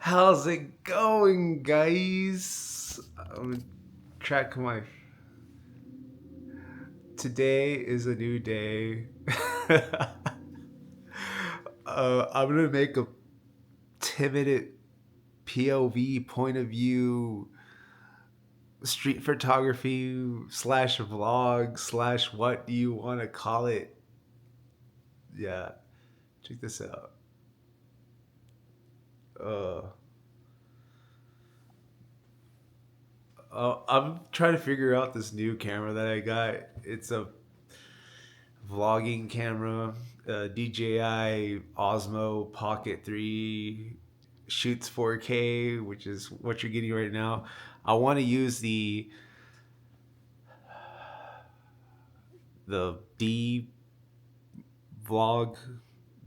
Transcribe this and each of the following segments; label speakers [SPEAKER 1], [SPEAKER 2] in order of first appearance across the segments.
[SPEAKER 1] How's it going, guys? I'm track my. Today is a new day. I'm gonna make a 10-minute POV point of view street photography slash vlog slash what do you want to call it? Yeah, check this out. Uh, I'm trying to figure out this new camera that I got. It's a vlogging camera, DJI Osmo Pocket 3, shoots 4K, which is what you're getting right now. I want to use the D vlog,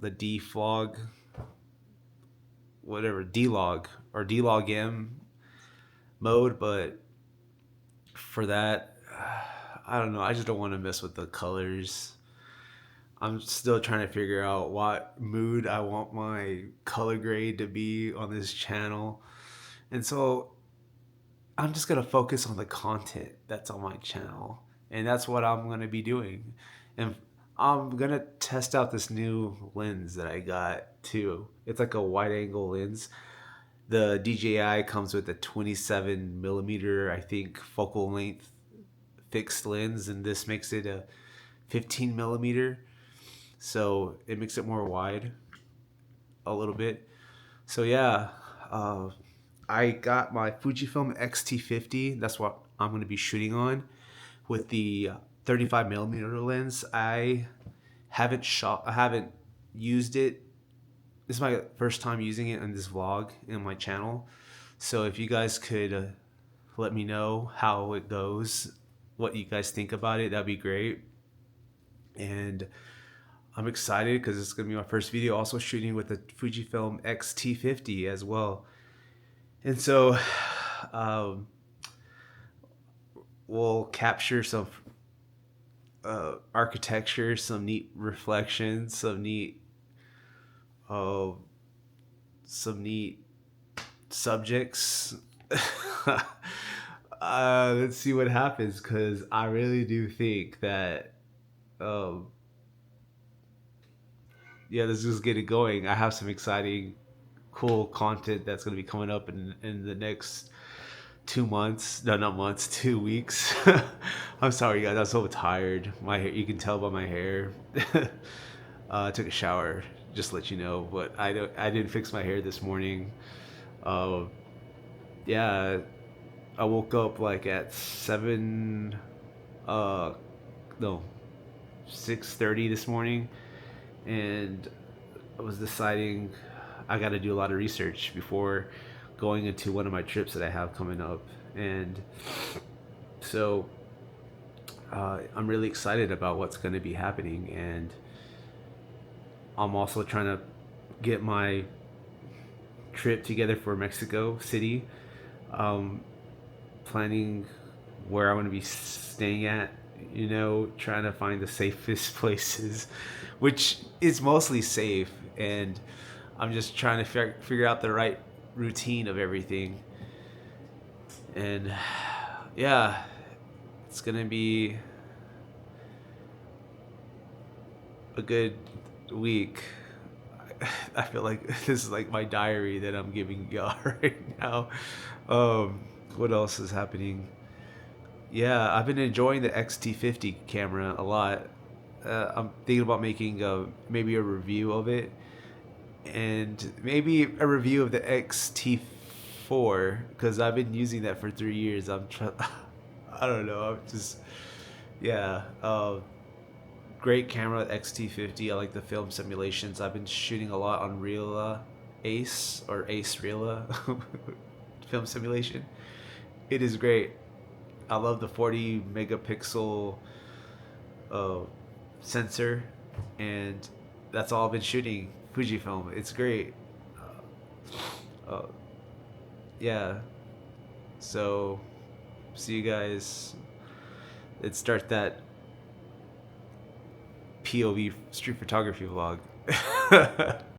[SPEAKER 1] the D vlog, whatever, D log or D log M mode, but for that, I don't know. I just don't want to mess with the colors. I'm still trying to figure out what mood I want my color grade to be on this channel. And so I'm just going to focus on the content that's on my channel. And that's what I'm going to be doing. And I'm going to test out this new lens that I got too. It's like a wide angle lens. The DJI comes with a 27 millimeter, I think, focal length fixed lens. And this makes it a 15 millimeter. So it makes it more wide a little bit. So yeah, I got my Fujifilm XT4. That's what I'm going to be shooting on with the 35 millimeter lens. I haven't used it. This is my first time using it in this vlog in my channel. So if you guys could let me know how it goes, what you guys think about it, that'd be great. And I'm excited because it's going to be my first video also shooting with the Fujifilm XT4 as well. And so we'll capture some architecture, some neat reflections, some neat subjects. Let's see what happens, because I really do think that yeah, let's just get it going. I have some exciting, cool content that's going to be coming up in the next 2 months. No, not months, 2 weeks. I'm sorry, guys. I'm so tired. My hair, you can tell by my hair. I took a shower, just to let you know, but I didn't fix my hair this morning. Yeah, I woke up like at 7, no, 6:30 this morning, and I was deciding I got to do a lot of research before going into one of my trips that I have coming up. And so I'm really excited about what's going to be happening. And I'm also trying to get my trip together for Mexico City. Planning where I'm going to be staying at, trying to find the safest places, which is mostly safe. And I'm just trying to figure out the right routine of everything. And yeah, it's going to be a good week. I feel like this is like my diary that I'm giving y'all right now. What else is happening? Yeah, I've been enjoying the XT4 camera a lot. I'm thinking about making maybe a review of it, and maybe a review of the XT4, because I've been using that for 3 years. I don't know. I'm just, yeah. Great camera, XT4. I like the film simulations. I've been shooting a lot on Reala Ace or Ace Reala film simulation. It is great. I love the 40 megapixel sensor, and that's all I've been shooting. Fujifilm. It's great. Yeah. So, see you guys. Let's start that POV street photography vlog.